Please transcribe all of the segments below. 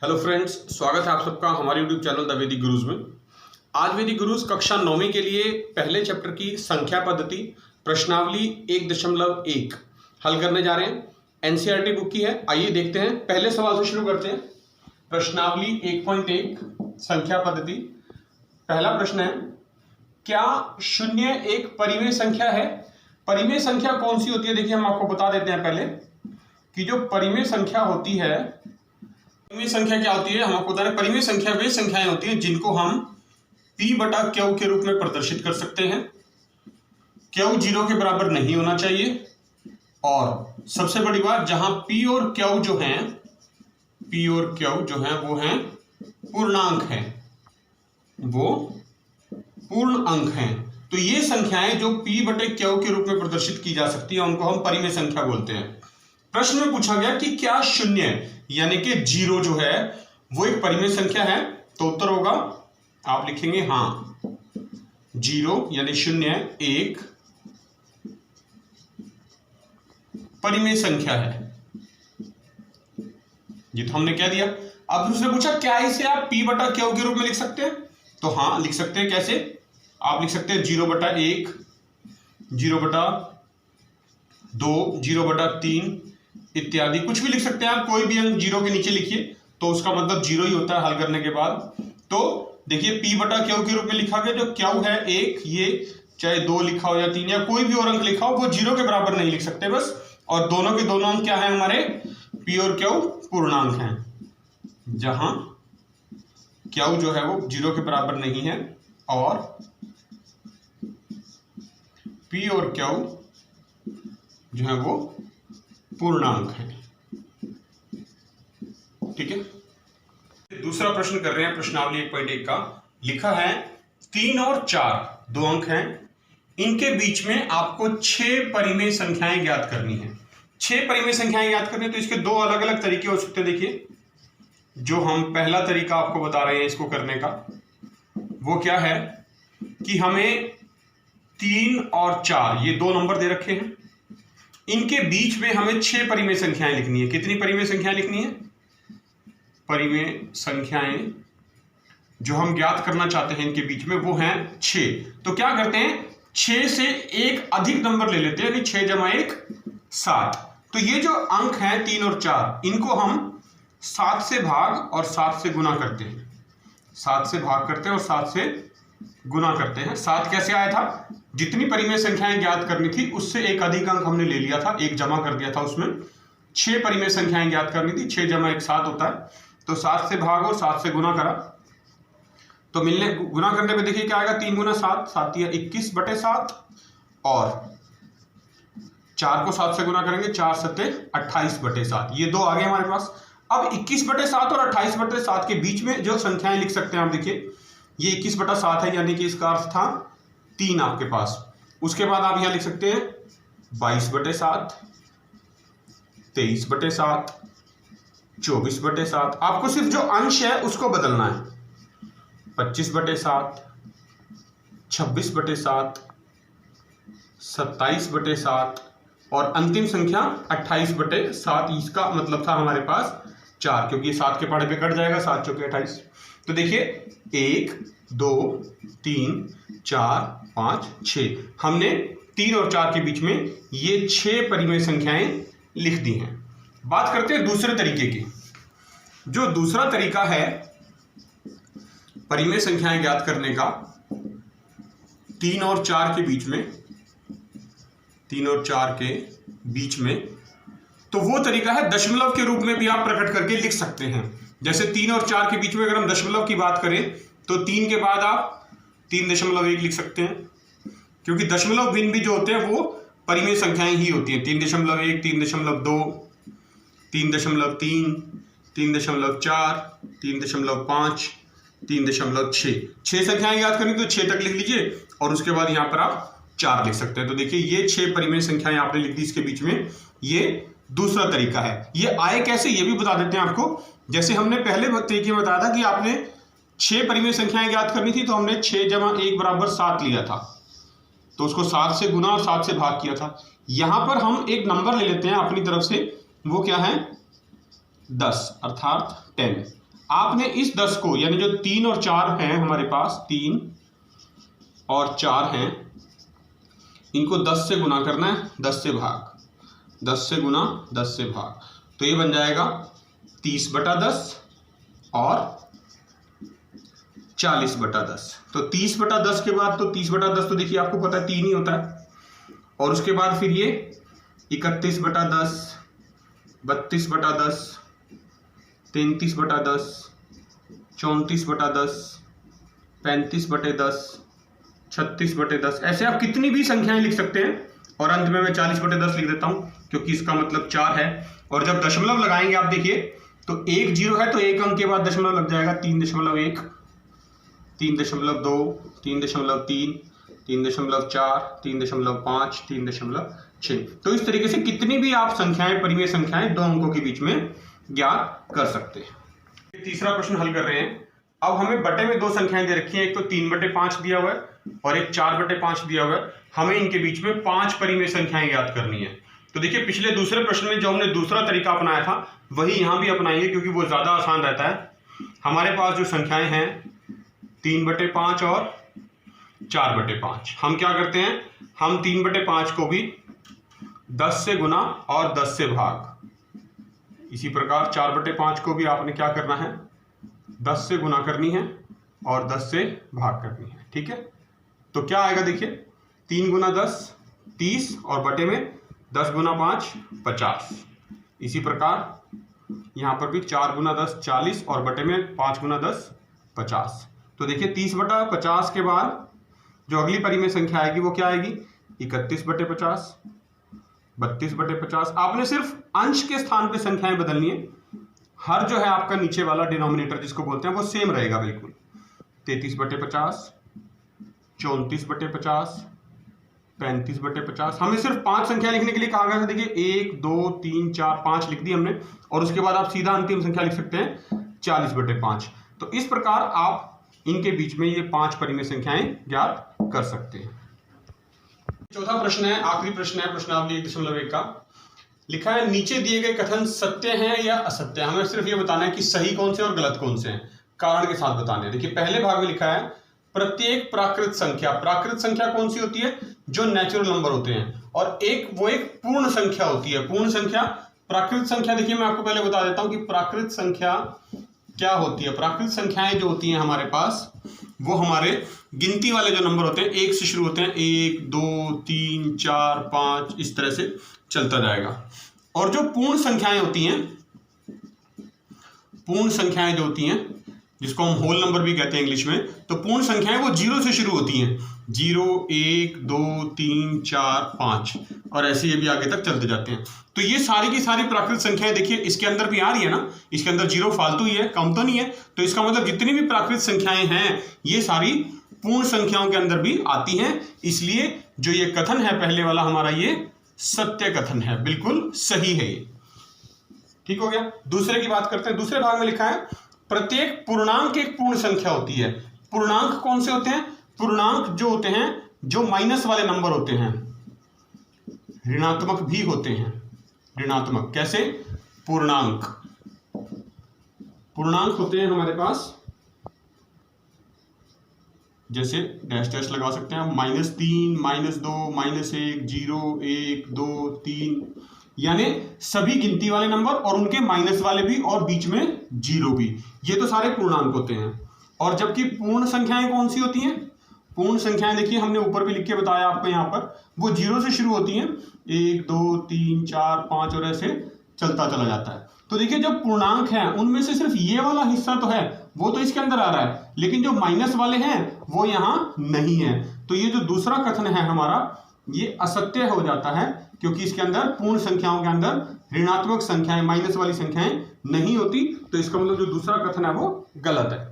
Hello friends, स्वागत है आप सबका हमारे यूट्यूब चैनल द वैदिक गुरुज में। आज वैदिक गुरुज कक्षा 9वीं के लिए पहले चैप्टर की संख्या पद्धति प्रश्नावली 1.1 हल करने जा रहे हैं। एनसीईआरटी बुक की है। आइए देखते हैं, पहले सवाल से शुरू करते हैं। प्रश्नावली 1.1 संख्या पद्धति। पहला प्रश्न है, क्या शून्य एक परिमेय संख्या है? परिमेय संख्या कौन सी होती है? देखिए, हम आपको बता देते हैं पहले कि जो परिमेय संख्या होती है, परिमेय संख्या क्या होती है हम आपको बता रहे हैं। परिमेय संख्या वे संख्याएं होती हैं जिनको हम p बटा क्यू के रूप में प्रदर्शित कर सकते हैं। क्यू 0 के बराबर नहीं होना चाहिए, और सबसे बड़ी बात, जहां p और q जो हैं, p और q जो हैं वो हैं पूर्णांक हैं, वो पूर्ण अंक हैं। तो ये संख्याएं जो p बटे क्यू के रूप में प्रदर्शित की जा सकती है उनको हम परिमेय संख्या बोलते हैं। प्रश्न में पूछा गया कि क्या शून्य यानी कि 0 जो है वो एक परिमेय संख्या है? तो उत्तर होगा, आप लिखेंगे हाँ, 0 यानी शून्य एक परिमेय संख्या है। ये तो हमने कह दिया। अब उसने पूछा क्या इसे आप p बटा क्यू के रूप में लिख सकते हैं? तो हाँ, लिख सकते हैं। कैसे? आप लिख सकते हैं 0/1, 0/2, 0/3 इत्यादि, कुछ भी लिख सकते हैं आप। कोई भी अंक 0 के नीचे लिखिए तो उसका मतलब 0 ही होता है हल करने के बाद। तो देखिए, p बटा क्यू के रूप में लिखा गया, जो क्यू है 1, ये चाहे 2 लिखा हो या 3 या कोई भी और अंक लिखा हो, वो 0 के बराबर नहीं लिख सकते बस। और दोनों के दोनों अंक क्या है हमारे? p और q पूर्णांक हैं, जहां q जो है वो 0 के बराबर नहीं है और p और q जो है वो पूर्णांक है। ठीक है। दूसरा प्रश्न कर रहे हैं प्रश्नावली 1.1 का। लिखा है 3 और 4 दो अंक हैं, इनके बीच में आपको 6 परिमेय संख्याएं ज्ञात करनी है। 6 परिमेय संख्याएं ज्ञात करनी है, तो इसके दो अलग अलग तरीके हो सकते हैं। देखिए, जो हम पहला तरीका आपको बता रहे हैं इसको करने का, वो क्या है कि हमें 3 और 4 ये दो नंबर दे रखे हैं, इनके बीच में हमें 6 परिमेय संख्याएं लिखनी है। कितनी परिमेय संख्याएं लिखनी है? परिमेय संख्याएं जो हम ज्ञात करना चाहते हैं इनके बीच में वो हैं 6। तो क्या करते हैं, 6 से एक अधिक नंबर ले लेते हैं, यानी 6 × 1 7। तो ये जो अंक हैं 3 और 4, इनको हम 7 से भाग और 7 से गुना करते हैं। 7 से भाग करते हैं और 7 से गुना करते हैं। 7 कैसे आया था? जितनी परिमेय संख्याएं ज्ञात करनी थी उससे एक अधिक अंक हमने ले लिया था, एक जमा कर दिया था उसमें। 6 परिमेय संख्याएं ज्ञात करनी थी, 6 × 1 7 होता है। तो 7 से भाग और 7 से गुना करा, तो मिलने गुना करने पे देखिए क्या आएगा, 3 × 7 7 या 21/7, और 4 को 7 से गुना करेंगे, 4 7 28/7। ये दो आ गए हमारे पास। अब 21/7 और 28/7 के बीच में जो संख्याएं लिख सकते हैं आप, देखिए ये 21/7 है, यानी कि इसका अर्थ था 3 आपके पास। उसके बाद आप यहां लिख सकते हैं 22/7, 23/7, 24/7। आपको सिर्फ जो अंश है उसको बदलना है। 25/7, 26/7, 27/7 और अंतिम संख्या 28/7। इसका मतलब था हमारे पास 4, क्योंकि ये 7 के पहाड़े पे कट जाएगा, 7 × 4 = 28। तो देखिए 1 2 3 4 5 6, हमने 3 और 4 के बीच में ये 6 परिमेय संख्याएं लिख दी हैं। बात करते हैं दूसरे तरीके की। जो दूसरा तरीका है परिमेय संख्याएं ज्ञात करने का 3 और 4 के बीच में, 3 और 4 के बीच में, तो वो तरीका है दशमलव के रूप में भी आप प्रकट करके लिख सकते हैं। जैसे 3 और 4 के बीच में अगर हम दशमलव की बात करें तो 3 के बाद आप 3.1 लिख सकते हैं, क्योंकि दशमलव भिन्न भी जो होते हैं वो परिमेय संख्याएं ही होती हैं। 3.1, 3.2, 3.3, 3.4, 3.5, 3.6। 6 संख्याएं याद करनी तो 6 तक लिख लीजिए, और उसके बाद यहां पर आप 4 लिख सकते हैं। तो देखिए ये 6 परिमेय संख्याएं आपने लिख दी इसके बीच में। ये दूसरा तरीका है। ये आए कैसे ये भी बता देते हैं आपको। जैसे हमने पहले तरीके में बताया था कि आपने 6 परिमेय संख्याएं ज्ञात करनी थी, तो हमने 6 × 1 = 7 लिया था, तो उसको 7 से गुना और 7 से भाग किया था। यहां पर हम एक नंबर ले लेते हैं अपनी तरफ से, वो क्या है 10 अर्थात 10। आपने इस 10 को, यानी जो 3 और 4 हैं हमारे पास, 3 और 4 हैं, इनको 10 से गुना करना है, 10 से भाग, 10 से गुना 10 से भाग, तो ये बन जाएगा 30/10 और 40/10। तो 30/10 के बाद, तो 30/10 तो देखिए आपको पता है 3 ही होता है, और उसके बाद फिर ये 31/10, 32/10, 33/10, 34/10, 35/10, 36/10, ऐसे आप कितनी भी संख्याएं लिख सकते हैं। और अंत में मैं 40/10 लिख देता हूं, क्योंकि इसका मतलब 4 है। और जब दशमलव लगाएंगे आप देखिए, तो 1 0 है तो एक अंक के बाद दशमलव लग जाएगा, 3.1, 3.2, 3.3, 3.4, 3.5, 3.6। तो इस तरीके से कितनी भी आप संख्याएं, परिमेय संख्याएं 2 अंकों के बीच में ज्ञात कर सकते हैं। तीसरा प्रश्न हल कर रहे हैं। अब हमें बटे में 2 संख्याएं दे रखी हैं, एक तो 3/5 दिया हुआ है और एक 4/5 दिया हुआ है। हमें इनके बीच में 5 परिमेय संख्याएं ज्ञात करनी है। तो देखिए, पिछले दूसरे प्रश्न में जो हमने दूसरा तरीका अपनाया था वही यहां भी अपनाएंगे, क्योंकि वो ज्यादा आसान रहता है। हमारे पास जो संख्याएं हैं 3/5 और 4/5, हम क्या करते हैं, हम 3/5 को भी 10 से गुना और 10 से भाग, इसी प्रकार 4/5 को भी आपने क्या करना है, 10 से गुना करनी है और 10 से भाग करनी है। ठीक है, तो क्या आएगा देखिए, 3 गुना 10 30 और बटे में 10 गुना 5 50। इसी प्रकार यहां पर भी 4 गुना 10 40 और बटे में 5 गुना 10 50। तो देखिए 30/50 के बाद जो अगली परिमेय संख्या आएगी वो क्या आएगी, 31/50, 32/50। आपने सिर्फ अंश के स्थान पे संख्याएं बदलनी है। हर जो है आपका नीचे वाला डिनोमिनेटर जिसको बोलते हैं वो सेम रहेगा बिल्कुल। 33/50, 34/50, 35/50। हमें सिर्फ 5 संख्या लिखने के लिए कहा गया था। देखिए 1 2 3 4 5 लिख दी हमने, और उसके बाद आप सीधा अंतिम संख्या लिख सकते हैं 40/5। तो इस प्रकार आप इनके बीच में ये 5 परिमेय संख्याएं ज्ञात कर सकते हैं। चौथा प्रश्न है, आखिरी प्रश्न है प्रश्नावली 1.1 का। लिखा है, नीचे दिए गए कथन सत्य हैं या असत्य। हमें सिर्फ ये बताना है कि सही कौन से और गलत कौन से हैं, कारण के साथ बताने हैं। देखिए पहले भाग में लिखा है, प्रत्येक प्राकृत संख्या, प्राकृत संख्या कौन सी होती है, जो नेचुरल नंबर होते हैं, और एक पूर्ण संख्या होती है। पूर्ण संख्या, प्राकृत संख्या, देखिए मैं आपको पहले बता देता हूं कि प्राकृत संख्या क्या होती है। प्राकृत संख्याएं जो होती हैं हमारे पास, वो हमारे गिनती वाले जो नंबर होते हैं 1 से शुरू होते हैं, 1 2 3 4 5 इस तरह से चलता जाएगा। और जो पूर्ण संख्याएं होती हैं, पूर्ण संख्याएं जो होती हैं जिसको हम होल नंबर भी कहते हैं इंग्लिश में, तो पूर्ण संख्याएं वो 0 से शुरू होती हैं, 0 1 2 3 4 5 और ऐसे ये भी आगे तक चलते जाते हैं। तो ये सारी की सारी प्राकृत संख्याएं देखिए इसके अंदर भी आ रही है ना, इसके अंदर 0 फालतू ही है, कम तो नहीं है। तो इसका मतलब जितनी भी प्राकृत संख्याएं हैं ये सारी पूर्ण संख्याओं के अंदर भी आती हैं। इसलिए जो ये कथन है पहले वाला हमारा, ये सत्य कथन है, बिल्कुल सही है ये। ठीक हो गया। दूसरे की बात करते हैं। दूसरे भाग में लिखा है, प्रत्येक पूर्णांक एक पूर्ण संख्या होती है। पूर्णांक कौन से होते हैं, पूर्णांक जो होते हैं जो माइनस वाले नंबर होते हैं, ऋणात्मक भी होते हैं। ऋणात्मक कैसे, पूर्णांक, पूर्णांक होते हैं हमारे पास, जैसे डैश डैश लगा सकते हैं हम, -3 -2 -1 0 1 2 3, यानी सभी गिनती वाले नंबर और उनके माइनस वाले भी और बीच में 0 भी, ये तो सारे पूर्णांक होते हैं। और जबकि पूर्ण संख्याएं कौन सी होती हैं, पूर्ण संख्याएं देखिए हमने ऊपर भी लिख के बताया आपको, यहाँ पर वो 0 से शुरू होती हैं, 1 2 3 4 5 और ऐसे चलता चला जाता है। तो देखिए जो पूर्णांक हैं उनमें से सिर्फ ये वाला हिस्सा तो है, वो तो इसके अंदर आ रहा है, लेकिन जो माइनस वाले हैं वो यहाँ नहीं है। तो ये जो दूसरा कथन है हमारा, ये असत्य हो जाता है, क्योंकि इसके अंदर पूर्ण संख्याओं के अंदर ऋणात्मक संख्याएं, माइनस वाली संख्याएं नहीं होती। तो इसका मतलब जो दूसरा कथन है वो गलत है।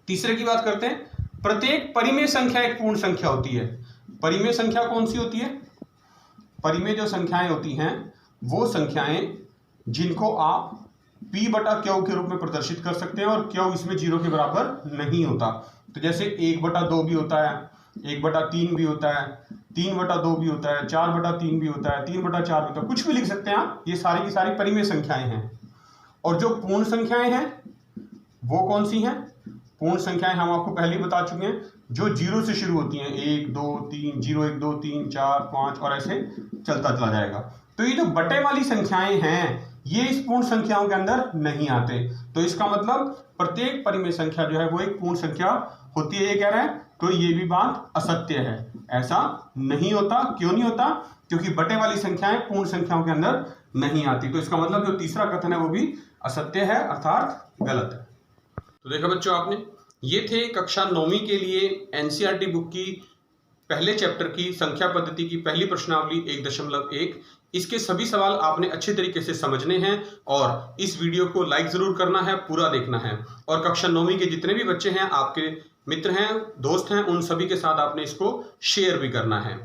तीसरे की बात करते हैं, प्रत्येक परिमेय संख्या एक पूर्ण संख्या होती है। परिमेय संख्या कौन सी होती है, परिमेय जो संख्याएं होती हैं वो संख्याएं जिनको आप P/Q के रूप में प्रदर्शित कर सकते हैं, और Q इसमें 0 के बराबर नहीं होता। तो जैसे 1/2 भी होता है, 1/3 भी होता है, 3/2 भी होता है, 4/3 भी होता है, 3/4 भी होता है, कुछ भी लिख सकते हैं आप। ये सारी की सारी परिमेय संख्याएं हैं। और जो पूर्ण संख्याएं हैं वो कौन सी हैं? पूर्ण संख्याएं हम आपको पहले ही बता चुके हैं, जो 0 से शुरू होती हैं, 1 2 3, 0 1 2 3 4 5 और ऐसे चलता चला जाएगा। तो ये जो बटे वाली संख्याएं हैं ये इस पूर्ण संख्याओं के अंदर नहीं आते। तो इसका मतलब प्रत्येक परिमेय संख्या जो है वो एक पूर्ण संख्या होती है, ये कह रहा है। तो ये भी बात असत्य है, ऐसा नहीं होता। क्यों नहीं होता? क्योंकि बटे वाली संख्याएं पूर्ण संख्याओं के अंदर नहीं आती। तो इसका मतलब जो तीसरा कथन है वो भी असत्य है, अर्थात गलत है। तो देखा बच्चों आपने, ये थे कक्षा 9वीं के लिए एनसीईआरटी बुक की पहले चैप्टर की संख्या पद्धति की पहली प्रश्नावली 1.1। इसके सभी सवाल आपने अच्छे तरीके से समझने हैं और इस वीडियो को लाइक जरूर करना है, पूरा देखना है। और कक्षा 9वीं के जितने भी बच्चे हैं, आपके मित्र हैं, दोस्त हैं, उन सभी के साथ आपने इसको शेयर भी करना है।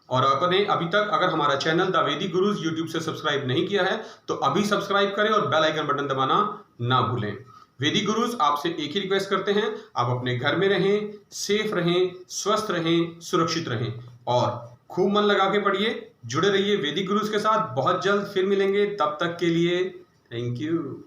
और आपने अभी तक अगर हमारा चैनल द वैदिक गुरुज यूट्यूब से सब्सक्राइब नहीं किया है तो अभी सब्सक्राइब करें और बेल आइकन बटन दबाना ना भूलें। वैदिक गुरुज आपसे एक ही रिक्वेस्ट करते हैं, आप अपने घर में रहें, सेफ रहें, स्वस्थ रहें, सुरक्षित रहें और खूब मन लगा के पढ़िए। जुड़े रहिए वैदिक गुरुज के साथ। बहुत जल्द फिर मिलेंगे, तब तक के लिए थैंक यू।